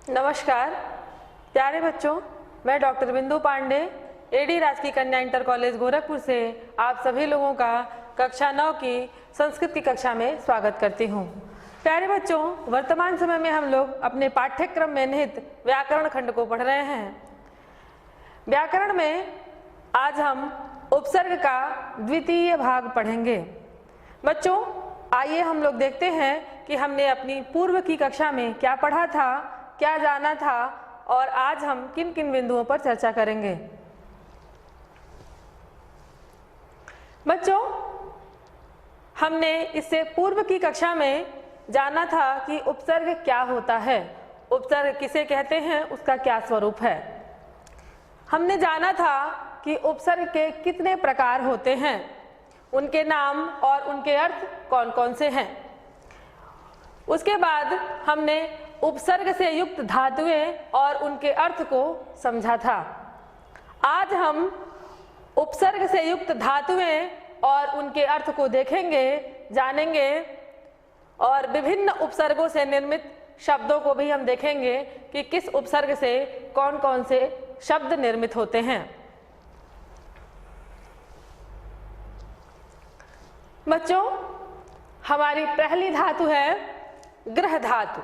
नमस्कार प्यारे बच्चों, मैं डॉक्टर बिंदु पांडे एडी राजकीय कन्या इंटर कॉलेज गोरखपुर से आप सभी लोगों का कक्षा 9 की संस्कृत की कक्षा में स्वागत करती हूँ। प्यारे बच्चों, वर्तमान समय में हम लोग अपने पाठ्यक्रम में निहित व्याकरण खंड को पढ़ रहे हैं। व्याकरण में आज हम उपसर्ग का द्वितीय भाग पढ़ेंगे। बच्चों, आइए हम लोग देखते हैं कि हमने अपनी पूर्व की कक्षा में क्या पढ़ा था, क्या जाना था और आज हम किन किन बिंदुओं पर चर्चा करेंगे। बच्चों, हमने इससे पूर्व की कक्षा में जाना था कि उपसर्ग क्या होता है, उपसर्ग किसे कहते हैं, उसका क्या स्वरूप है। हमने जाना था कि उपसर्ग के कितने प्रकार होते हैं, उनके नाम और उनके अर्थ कौन कौन से हैं। उसके बाद हमने उपसर्ग से युक्त धातुएं और उनके अर्थ को समझा था। आज हम उपसर्ग से युक्त धातुएं और उनके अर्थ को देखेंगे, जानेंगे और विभिन्न उपसर्गों से निर्मित शब्दों को भी हम देखेंगे कि किस उपसर्ग से कौन कौन से शब्द निर्मित होते हैं। बच्चों, हमारी पहली धातु है ग्रह धातु।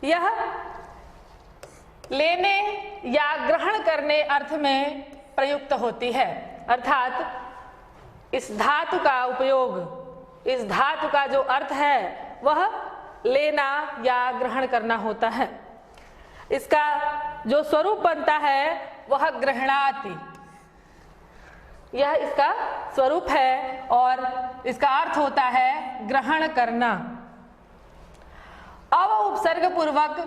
यह लेने या ग्रहण करने अर्थ में प्रयुक्त होती है, अर्थात इस धातु का उपयोग, इस धातु का जो अर्थ है वह लेना या ग्रहण करना होता है। इसका जो स्वरूप बनता है वह ग्रहणाति, यह इसका स्वरूप है और इसका अर्थ होता है ग्रहण करना। अव उपसर्ग पूर्वक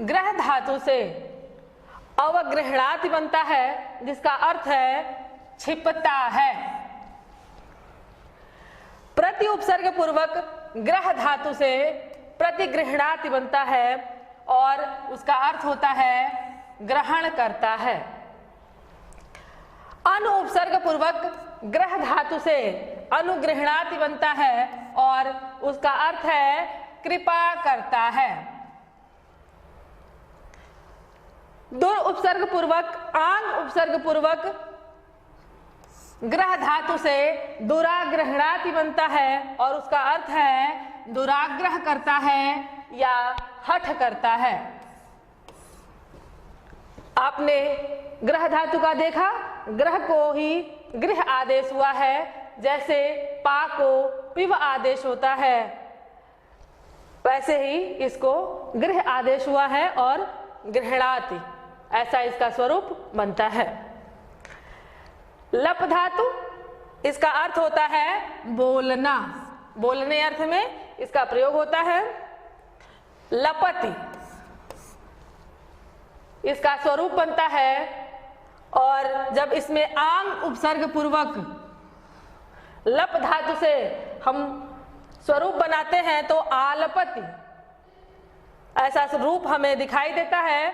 ग्रह धातु से अवग्रहणाति बनता है, जिसका अर्थ है छिपता है। प्रति उपसर्ग पूर्वक ग्रह धातु से प्रतिगृहणाति बनता है और उसका अर्थ होता है ग्रहण करता है। अनु उपसर्ग पूर्वक ग्रह धातु से अनुगृहणाति बनता है और उसका अर्थ है कृपा करता है। दुर उपसर्ग पूर्वक आंग उपसर्ग पूर्वक ग्रह धातु से दुराग्रहणाति बनता है और उसका अर्थ है दुराग्रह करता है या हठ करता है। आपने ग्रह धातु का देखा, ग्रह को ही गृह आदेश हुआ है, जैसे पा को पिव आदेश होता है, वैसे ही इसको गृह आदेश हुआ है और गृहणाति, ऐसा इसका स्वरूप बनता है। लप धातु, इसका अर्थ होता है बोलना, बोलने अर्थ में इसका प्रयोग होता है। लपति, इसका स्वरूप बनता है और जब इसमें आंग उपसर्ग पूर्वक लप धातु से हम स्वरूप बनाते हैं तो आलपति, ऐसा रूप हमें दिखाई देता है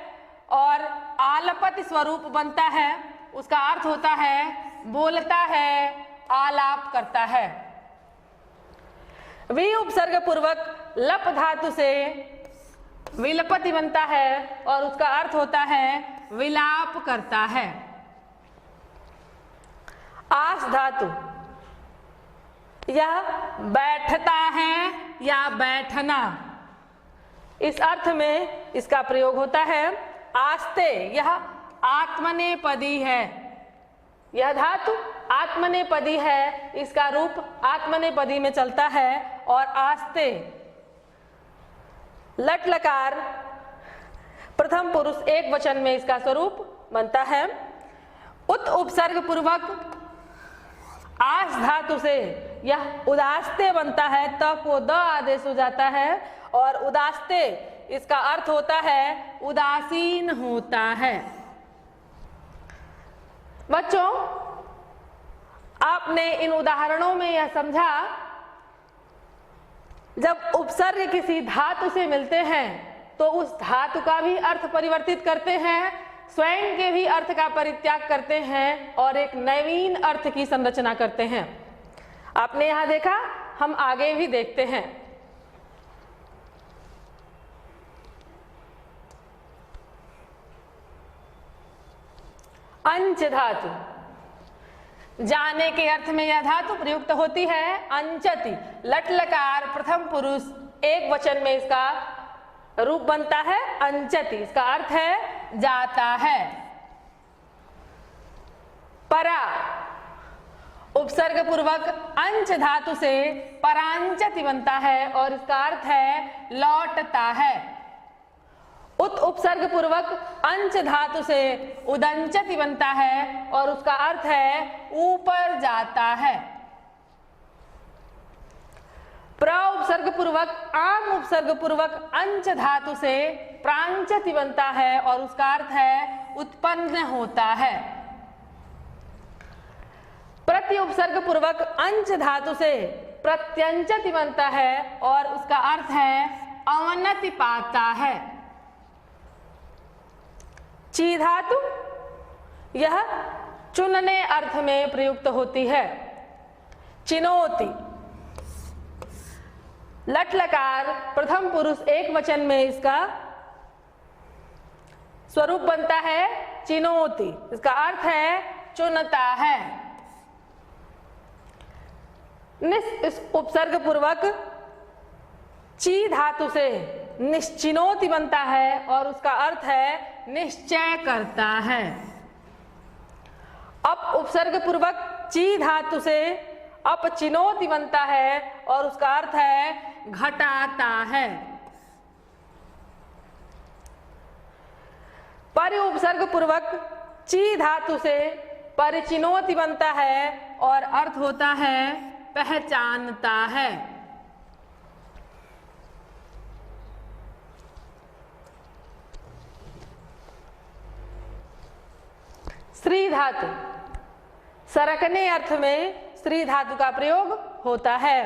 और आलपति स्वरूप बनता है। उसका अर्थ होता है बोलता है, आलाप करता है। वी उपसर्ग पूर्वक लप धातु से विलपति बनता है और उसका अर्थ होता है विलाप करता है। आस धातु, यह बैठता है या बैठना, इस अर्थ में इसका प्रयोग होता है। आस्ते, यह आत्मनेपदी है, यह धातु आत्मनेपदी है, इसका रूप आत्मनेपदी में चलता है। और आस्ते लट लकार प्रथम पुरुष एक वचन में इसका स्वरूप बनता है। उत उपसर्ग पूर्वक आस धातु से यह उदास्ते बनता है, त को द आदेश हो जाता है और उदास्ते इसका अर्थ होता है उदासीन होता है। बच्चों, आपने इन उदाहरणों में यह समझा, जब उपसर्ग किसी धातु से मिलते हैं तो उस धातु का भी अर्थ परिवर्तित करते हैं, स्वयं के भी अर्थ का परित्याग करते हैं और एक नवीन अर्थ की संरचना करते हैं। आपने यहां देखा, हम आगे भी देखते हैं। अंच धातु, जाने के अर्थ में यह धातु प्रयुक्त होती है। अंचति, लट लकार प्रथम पुरुष एक वचन में इसका रूप बनता है अंचति, इसका अर्थ है जाता है। परा, उपसर्ग पूर्वक अंच धातु से परांचति बनता है और इसका अर्थ है लौटता है। उत उपसर्ग पूर्वक अंच धातु से उदंचति बनता है और उसका अर्थ है ऊपर जाता है। प्र उपसर्ग पूर्वक आम उपसर्ग पूर्वक अंच धातु से प्रांचति बनता है और उसका अर्थ है उत्पन्न होता है। प्रति उपसर्ग पूर्वक अंच धातु से प्रत्यंचति बनता है और उसका अर्थ है अवनति पाता है। ची धातु, यह चुनने अर्थ में प्रयुक्त होती है। चिनोति, लट लकार प्रथम पुरुष एक वचन में इसका स्वरूप बनता है चिनोति, इसका अर्थ है चुनता है। इस उपसर्ग पूर्वक ची धातु से निश्चिनोति बनता है और उसका अर्थ है निश्चय करता है। अप उपसर्ग पूर्वक ची धातु से अपचिनोति बनता है और उसका अर्थ है घटाता है। परि उपसर्ग पूर्वक ची धातु से परिचिनोति बनता है और अर्थ होता है पहचानता है। स्त्री धातु, सरकने अर्थ में स्त्री धातु का प्रयोग होता है।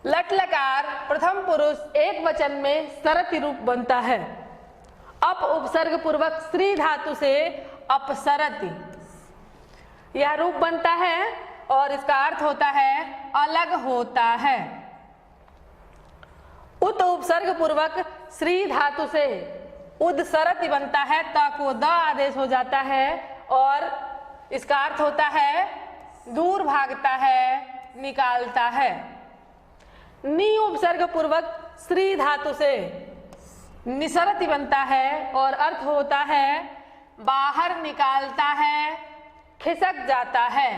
लट लकार प्रथम पुरुष एक वचन में सरति रूप बनता है। अप उपसर्ग पूर्वक स्त्री धातु से अपसरति, यह रूप बनता है और इसका अर्थ होता है अलग होता है। उत उपसर्ग पूर्वक स्त्री धातु से उदसरति बनता है, त को द आदेश हो जाता है और इसका अर्थ होता है दूर भागता है, निकालता है। नी उपसर्ग पूर्वक स्त्री धातु से निसरति बनता है और अर्थ होता है बाहर निकालता है, खिसक जाता है।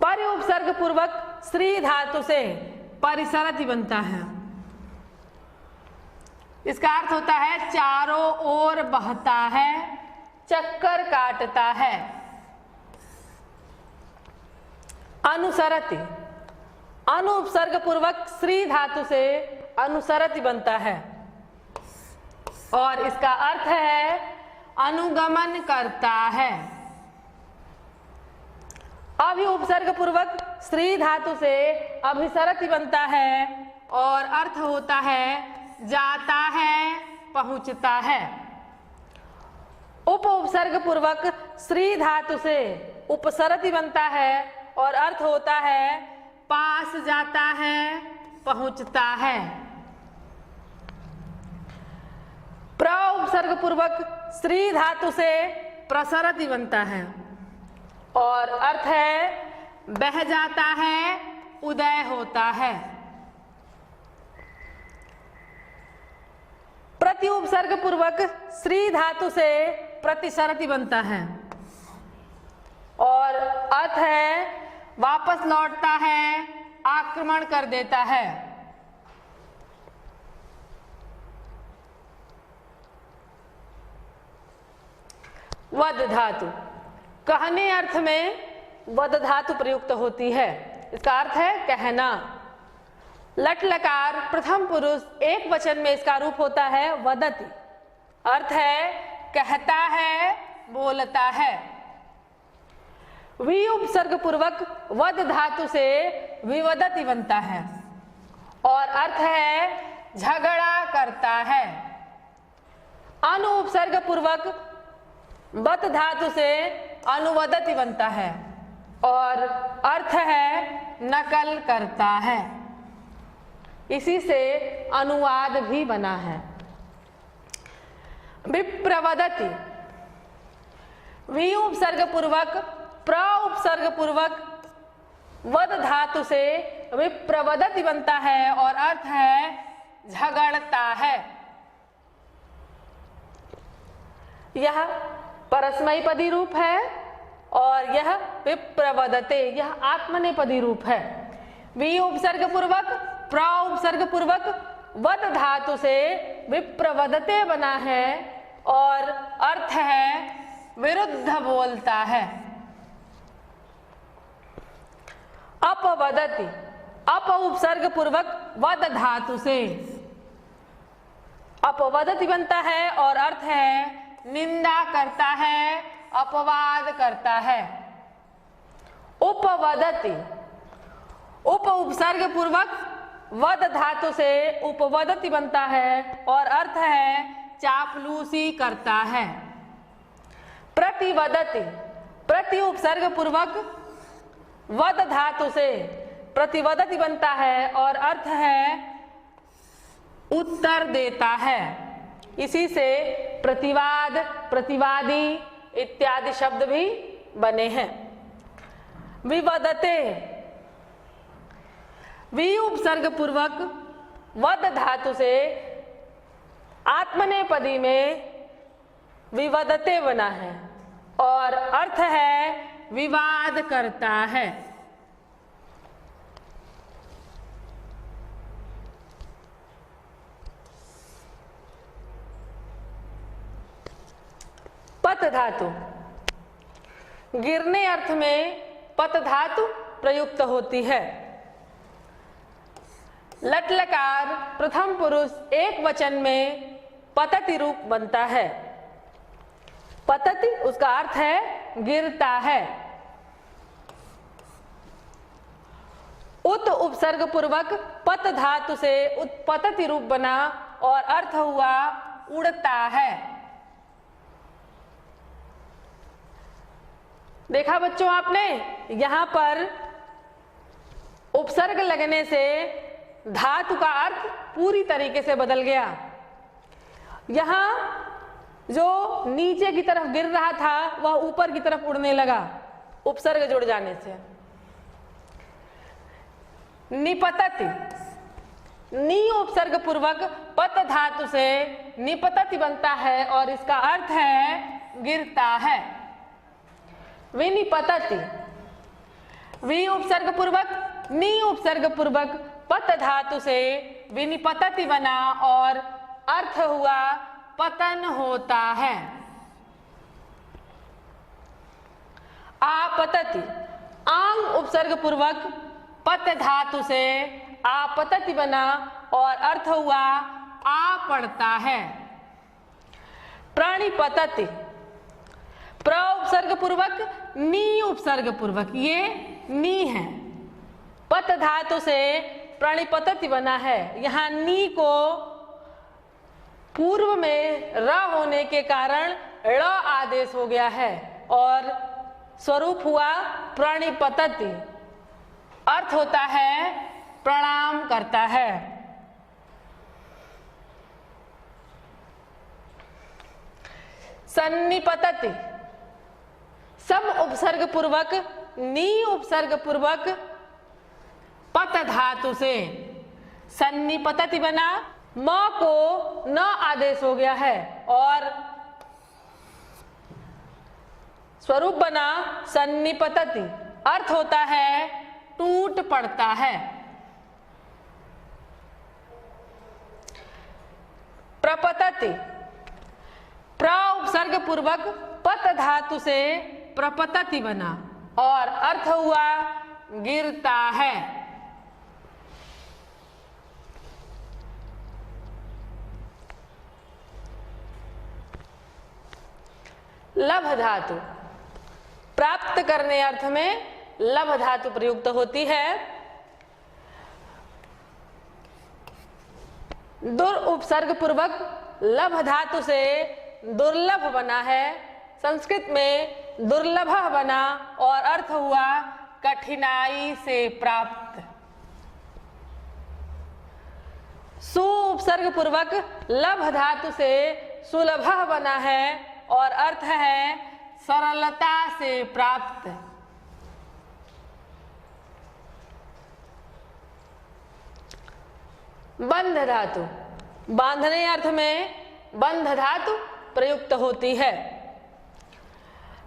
परि उपसर्ग पूर्वक स्त्री धातु से परिसरति बनता है, इसका अर्थ होता है चारों ओर बहता है, चक्कर काटता है। अनुसरति, अनु उपसर्ग पूर्वक स्त्री धातु से अनुसरति बनता है और इसका अर्थ है अनुगमन करता है। अभि उपसर्ग पूर्वक स्त्री धातु से अभिसरति बनता है और अर्थ होता है जाता है, पहुंचता है। उप उपसर्ग पूर्वक स्त्री धातु से उपसरति बनता है और अर्थ होता है पास जाता है, पहुंचता है। प्र उपसर्ग पूर्वक स्त्री धातु से प्रसरति बनता है और अर्थ है बह जाता है, उदय होता है। प्रति उपसर्ग पूर्वक स्त्री धातु से प्रतिसरति बनता है और अर्थ है वापस लौटता है, आक्रमण कर देता है। वद धातु, कहने अर्थ में वद धातु प्रयुक्त होती है, इसका अर्थ है कहना। लट लकार प्रथम पुरुष एक वचन में इसका रूप होता है वदति, अर्थ है कहता है, बोलता है। वि उपसर्ग पूर्वक वद धातु से विवदति बनता है और अर्थ है झगड़ा करता है। अनु उपसर्ग पूर्वक वद धातु से अनुवदति बनता है और अर्थ है नकल करता है। इसी से अनुवाद भी बना है। विप्रवदति, वी उपसर्ग पूर्वक प्र उपसर्ग पूर्वक वद धातु से विप्रवदति बनता है और अर्थ है झगड़ता है। यह परस्मैपदी रूप है और यह विप्रवदते, यह आत्मनेपदी रूप है। वी उपसर्ग पूर्वक प्र उपसर्ग पूर्वक वद धातु से विप्रवदते बना है और अर्थ है विरुद्ध बोलता है। अपवदति, अप उपसर्ग पूर्वक वद धातु से अपवदति बनता है और अर्थ है निंदा करता है, अपवाद करता है। उपवदति, उप उपसर्ग पूर्वक वद धातु से उपवदति बनता है और अर्थ है चापलूसी करता है। प्रतिवदति, प्रति उपसर्ग पूर्वक वद धातु से प्रतिवदति बनता है और अर्थ है उत्तर देता है। इसी से प्रतिवाद, प्रतिवादी इत्यादि शब्द भी बने हैं। विवदते, वी उपसर्ग पूर्वक वद धातु से आत्मनेपदी में विवदते बना है और अर्थ है विवाद करता है। पत धातु, गिरने अर्थ में पत धातु प्रयुक्त होती है। लट लकार प्रथम पुरुष एक वचन में पतति रूप बनता है। पतति उसका अर्थ है गिरता है। उत उपसर्ग पूर्वक पत धातु से उत्पतति रूप बना और अर्थ हुआ उड़ता है। देखा बच्चों आपने, यहां पर उपसर्ग लगने से धातु का अर्थ पूरी तरीके से बदल गया। यहां जो नीचे की तरफ गिर रहा था वह ऊपर की तरफ उड़ने लगा उपसर्ग जुड़ जाने से। निपतति, नी उपसर्ग पूर्वक पत धातु से निपतति बनता है और इसका अर्थ है गिरता है। विनिपतति, वी उपसर्ग पूर्वक नी उपसर्ग पूर्वक पत धातु से विनिपतति बना और अर्थ हुआ पतन होता है। आपतति, आंग उपसर्ग पूर्वक पत धातु से आपतति बना और अर्थ हुआ आ पड़ता है। प्राणिपतति, प्र उपसर्ग पूर्वक नी उपसर्ग पूर्वक, ये नी है, पत धातु से प्राणिपतति बना है। यहाँ नी को पूर्व में र होने के कारण ड़ आदेश हो गया है और स्वरूप हुआ प्राणिपतति। अर्थ होता है प्रणाम करता है। सन्निपतति, सम उपसर्ग पूर्वक नी उपसर्ग पूर्वक पत धातु से सन्निपतति बना, म को न आदेश हो गया है और स्वरूप बना सन्निपतति। अर्थ होता है टूट पड़ता है। प्रपतति, प्र उपसर्ग पूर्वक पत धातु से प्रपतति बना और अर्थ हुआ गिरता है। लभ धातु, प्राप्त करने अर्थ में लभ धातु प्रयुक्त होती है। दुर उपसर्ग पूर्वक लभ धातु से दुर्लभ बना है, संस्कृत में दुर्लभ बना और अर्थ हुआ कठिनाई से प्राप्त। सु उपसर्ग पूर्वक लभ धातु से सुलभ बना है और अर्थ है सरलता से प्राप्त। बंध धातु, बांधने अर्थ में बंध धातु प्रयुक्त होती है।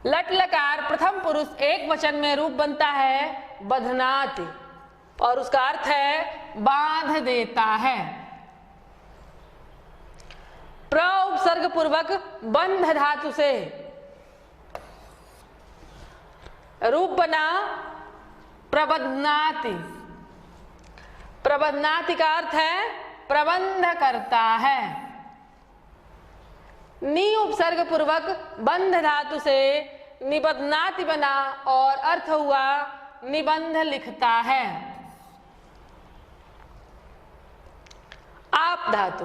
लट लकार प्रथम पुरुष एक वचन में रूप बनता है बधनाति और उसका अर्थ है बांध देता है। प्र उपसर्ग पूर्वक बंध धातु से रूप बना प्रबध्नाति। प्रबध्नाति का अर्थ है प्रबंध करता है। नी उपसर्ग पूर्वक बंध धातु से निबध्नाति बना और अर्थ हुआ निबंध लिखता है। आप धातु,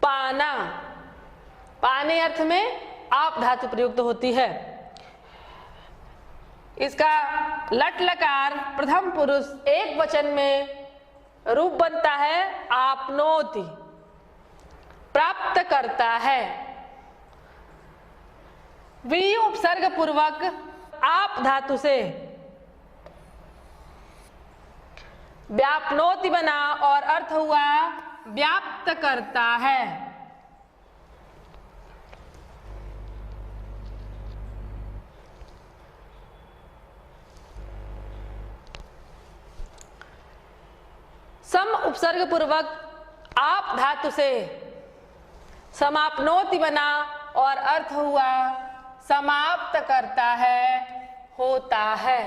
पाना, पाने अर्थ में आप धातु प्रयुक्त होती है। इसका लट लकार प्रथम पुरुष एक वचन में रूप बनता है आपनोति, प्राप्त करता है। वी उपसर्ग पूर्वक आप धातु से व्यापनोति बना और अर्थ हुआ व्याप्त करता है। सम उपसर्ग पूर्वक आप धातु से समापनोति बना और अर्थ हुआ समाप्त करता है, होता है।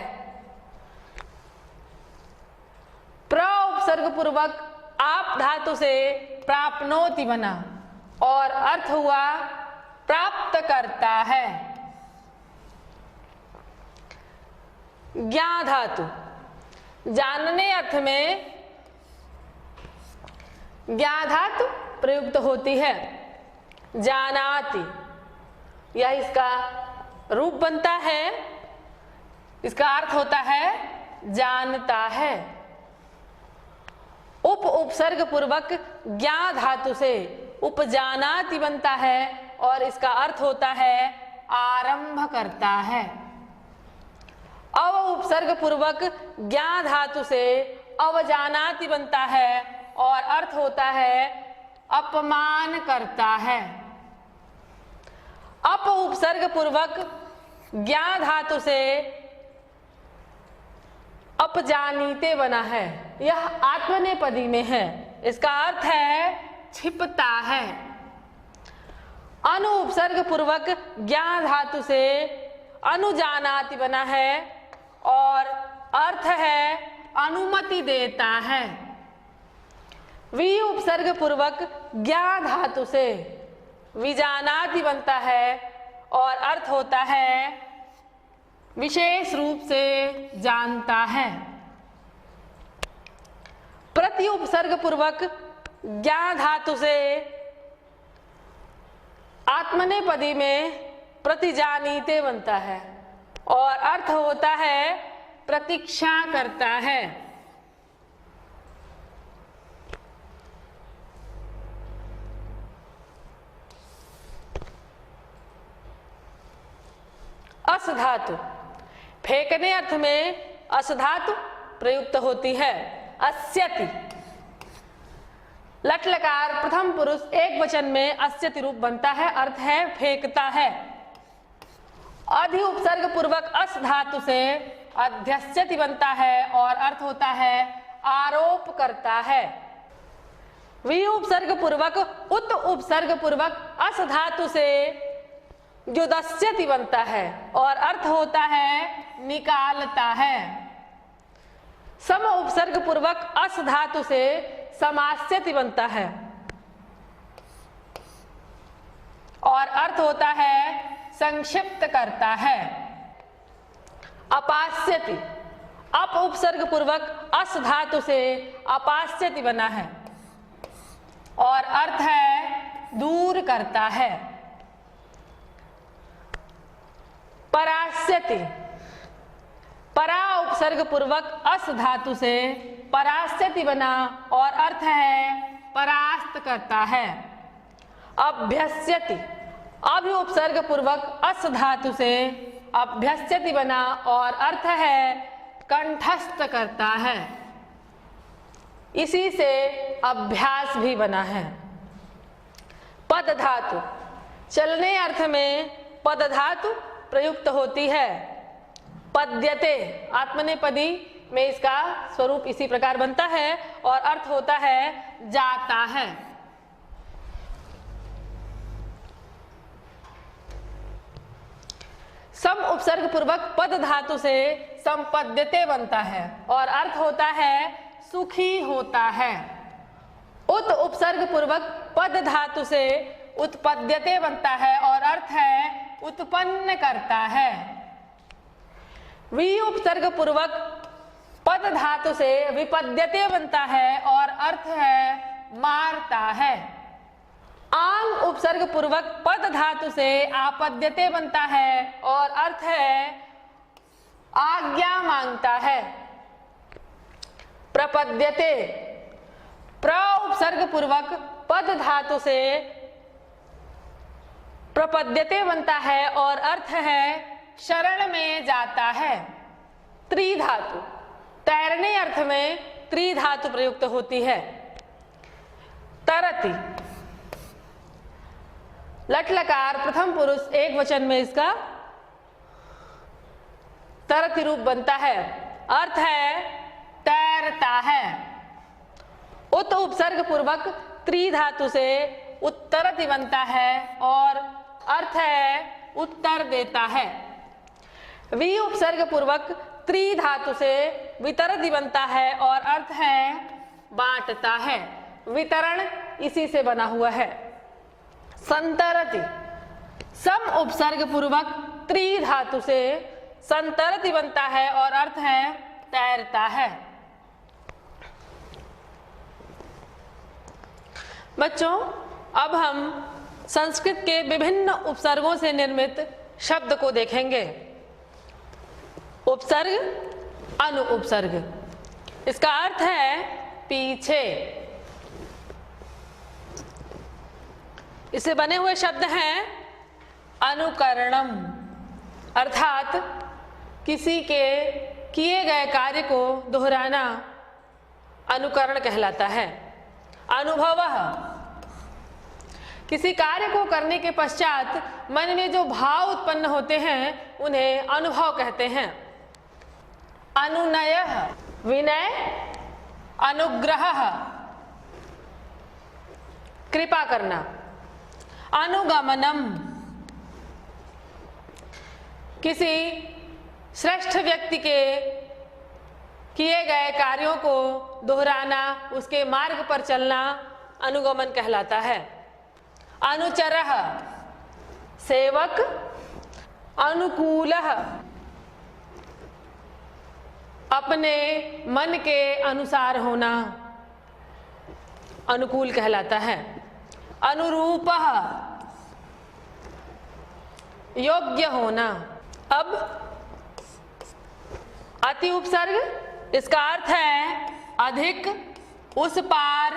प्र उपसर्ग पूर्वक आप धातु से प्राप्नोति बना और अर्थ हुआ प्राप्त करता है। ज्ञा धातु, जानने अर्थ में ज्ञा धातु प्रयुक्त होती है। जानाति, यह इसका रूप बनता है। इसका अर्थ होता है जानता है। उप उपसर्ग पूर्वक ज्ञा धातु से उपजानाति बनता है और इसका अर्थ होता है आरंभ करता है। अव उपसर्ग पूर्वक ज्ञा धातु से अवजानाति बनता है और अर्थ होता है अपमान करता है। अप उपसर्ग पूर्वक ज्ञा धातु से अपजानीते बना है। यह आत्मनेपदी में है। इसका अर्थ है छिपता है। अनु उपसर्ग पूर्वक ज्ञा धातु से अनुजानाति बना है और अर्थ है अनुमति देता है। वी उपसर्ग पूर्वक ज्ञा धातु से विजानाति बनता है और अर्थ होता है विशेष रूप से जानता है। प्रति उपसर्ग पूर्वक ज्ञा धातु से आत्मनेपदी में प्रतिजानीते बनता है और अर्थ होता है प्रतीक्षा करता है। अस धातु, फेंकने अर्थ में अस धातु प्रयुक्त होती है। अस्यति, लट लकार प्रथम पुरुष एक वचन में अस्यति रूप बनता है। अर्थ है फेंकता है। अधि उपसर्ग पूर्वक अस धातु से अध्यस्यति बनता है और अर्थ होता है आरोप करता है। वि उपसर्ग पूर्वक उत उपसर्ग पूर्वक अस धातु से द्युदस्यति बनता है और अर्थ होता है निकालता है। सम उपसर्ग पूर्वक अस धातु से समास्यति बनता है और अर्थ होता है संक्षिप्त करता है। अपास्यति, अप उपसर्ग पूर्वक अस धातु से अपास्यति बना है और अर्थ है दूर करता है। परास्यति, परा उपसर्ग पूर्वक अस धातु से परास्यति बना और अर्थ है परास्त करता है। अभ्यस्यति, अभी उपसर्ग पूर्वक अस धातु से अभ्यस्यति बना और अर्थ है कंठस्थ करता है, इसी से अभ्यास भी बना है। पद धातु, चलने अर्थ में पद धातु प्रयुक्त होती है। पद्यते, आत्मनेपदी में इसका स्वरूप इसी प्रकार बनता है और अर्थ होता है जाता है। सम उपसर्ग पूर्वक पद धातु से संपद्यते बनता है और अर्थ होता है सुखी होता है। उत उपसर्ग पूर्वक पद धातु से उत्पद्यते बनता है और अर्थ है उत्पन्न करता है। वि उपसर्ग पूर्वक पद धातु से विपद्यते बनता है और अर्थ है मारता है। आंग उपसर्ग पूर्वक पद धातु से आपद्यते बनता है और अर्थ है आज्ञा मांगता है। प्रपद्यते, प्र उपसर्ग पूर्वक पद धातु से प्रपद्यते बनता है और अर्थ है शरण में जाता है। त्रिधातु, तैरने अर्थ में त्रिधातु प्रयुक्त होती है। तरति, लट लकार प्रथम पुरुष एक वचन में इसका तरति रूप बनता है, अर्थ है तैरता है। उत उपसर्ग पूर्वक त्रिधातु से उत्तरति बनता है और अर्थ है उत्तर देता है। वि उपसर्ग पूर्वक त्रिधातु से वितरति बनता है और अर्थ है बांटता है। वितरण इसी से बना हुआ है। संतरति, सम उपसर्ग पूर्वक त्रिधातु से संतरति बनता है और अर्थ है तैरता है। बच्चों, अब हम संस्कृत के विभिन्न उपसर्गों से निर्मित शब्द को देखेंगे। उपसर्ग, अनु उपसर्ग, इसका अर्थ है पीछे। इससे बने हुए शब्द हैं अनुकरणम, अर्थात किसी के किए गए कार्य को दोहराना अनुकरण कहलाता है। अनुभवः, किसी कार्य को करने के पश्चात मन में जो भाव उत्पन्न होते हैं उन्हें अनुभव कहते हैं। अनुनयः, विनय, अनुग्रहः, कृपा करना। अनुगमनम, किसी श्रेष्ठ व्यक्ति के किए गए कार्यों को दोहराना, उसके मार्ग पर चलना अनुगमन कहलाता है। अनुचरः, सेवक। अनुकूलः, अपने मन के अनुसार होना अनुकूल कहलाता है। अनुरूपः, योग्य होना। अब अति उपसर्ग, इसका अर्थ है अधिक, उस पार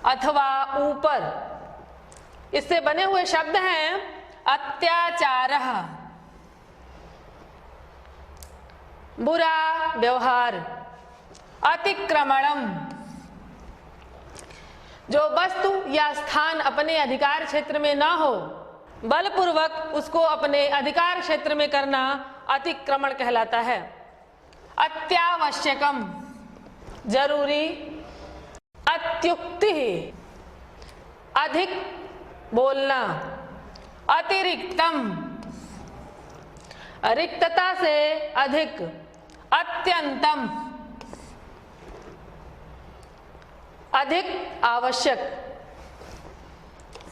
अथवा ऊपर। इससे बने हुए शब्द हैं अत्याचारः, बुरा व्यवहार। अतिक्रमणम, जो वस्तु या स्थान अपने अधिकार क्षेत्र में ना हो, बलपूर्वक उसको अपने अधिकार क्षेत्र में करना अतिक्रमण कहलाता है। अत्यावश्यकम, जरूरी। अत्युक्ति, अधिक बोलना। अतिरिक्तम, रिक्तता से अधिक। अत्यंतम, अधिक आवश्यक।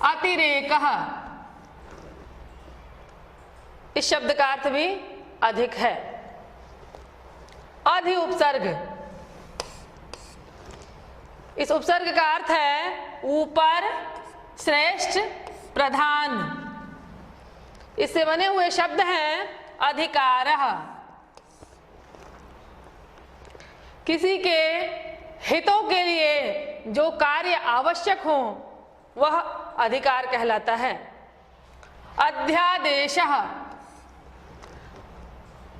अतिरेकः, इस शब्द का अर्थ भी अधिक है। अधि उपसर्ग, इस उपसर्ग का अर्थ है ऊपर, श्रेष्ठ, प्रधान। इससे बने हुए शब्द हैं अधिकारः, किसी के हितों के लिए जो कार्य आवश्यक हो वह अधिकार कहलाता है। अध्यादेशः,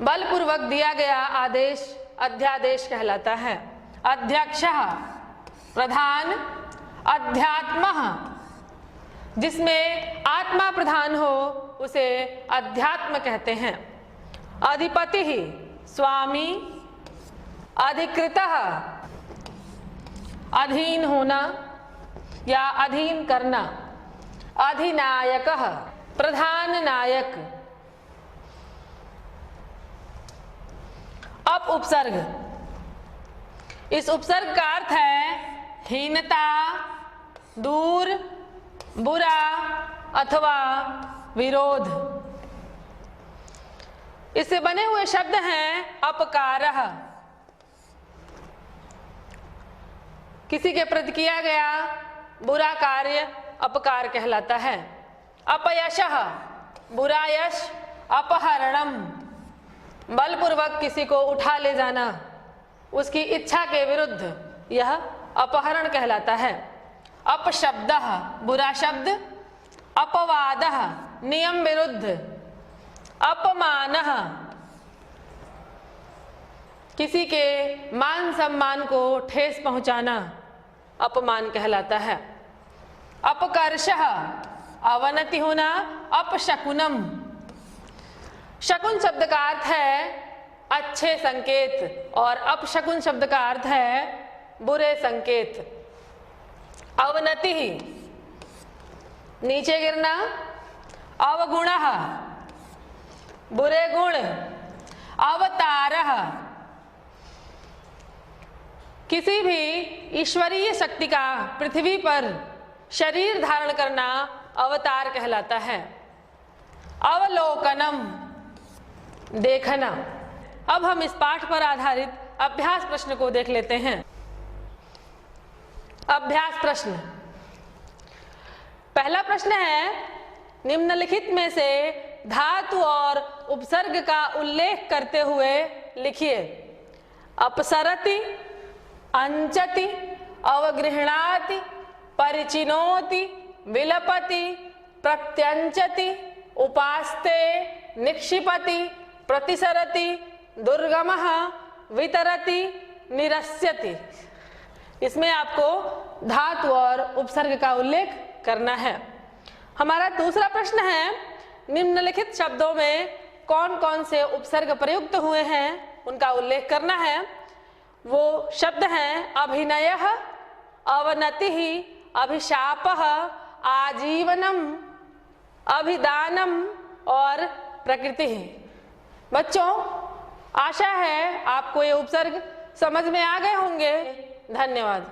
बलपूर्वक दिया गया आदेश अध्यादेश कहलाता है। अध्यक्षः, प्रधान। अध्यात्मः, जिसमें आत्मा प्रधान हो उसे अध्यात्म कहते हैं। अधिपति, स्वामी। अधिकृतः, अधीन होना या अधीन करना। अधिनायकः, प्रधान नायक। अब उपसर्ग, इस उपसर्ग का अर्थ है हीनता, दूर, बुरा अथवा विरोध। इससे बने हुए शब्द हैं अपकारः, किसी के प्रति किया गया बुरा कार्य अपकार कहलाता है। अपयशः, बुरा यश। अपहरणम, बलपूर्वक किसी को उठा ले जाना, उसकी इच्छा के विरुद्ध, यह अपहरण कहलाता है। अपशब्दः, बुरा शब्द। अपवादः, नियम विरुद्ध। अपमानः, किसी के मान सम्मान को ठेस पहुंचाना अपमान कहलाता है। अपकर्षः, अवनति होना। अपशकुनम, शकुन शब्द का अर्थ है अच्छे संकेत और अपशकुन शब्द का अर्थ है बुरे संकेत। अवनति, नीचे गिरना। अवगुणः, बुरे गुण। अवतारः, किसी भी ईश्वरीय शक्ति का पृथ्वी पर शरीर धारण करना अवतार कहलाता है। अवलोकनम, देखना। अब हम इस पाठ पर आधारित अभ्यास प्रश्न को देख लेते हैं। अभ्यास प्रश्न, पहला प्रश्न है, निम्नलिखित में से धातु और उपसर्ग का उल्लेख करते हुए लिखिए। अपसरति, अंचति, अवगृह्णाति, परिचिनोति, विलपति, प्रत्यंचति, उपास्ते, निक्षिपति, प्रतिसरति, दुर्गमः, वितरति, निरस्यति। इसमें आपको धातु और उपसर्ग का उल्लेख करना है। हमारा दूसरा प्रश्न है, निम्नलिखित शब्दों में कौन कौन से उपसर्ग प्रयुक्त हुए हैं उनका उल्लेख करना है। वो शब्द हैं अभिनयः, अवनतिः, अभिशापः, आजीवनम, अभिदानम और प्रकृति। बच्चों, आशा है आपको ये उपसर्ग समझ में आ गए होंगे। धन्यवाद।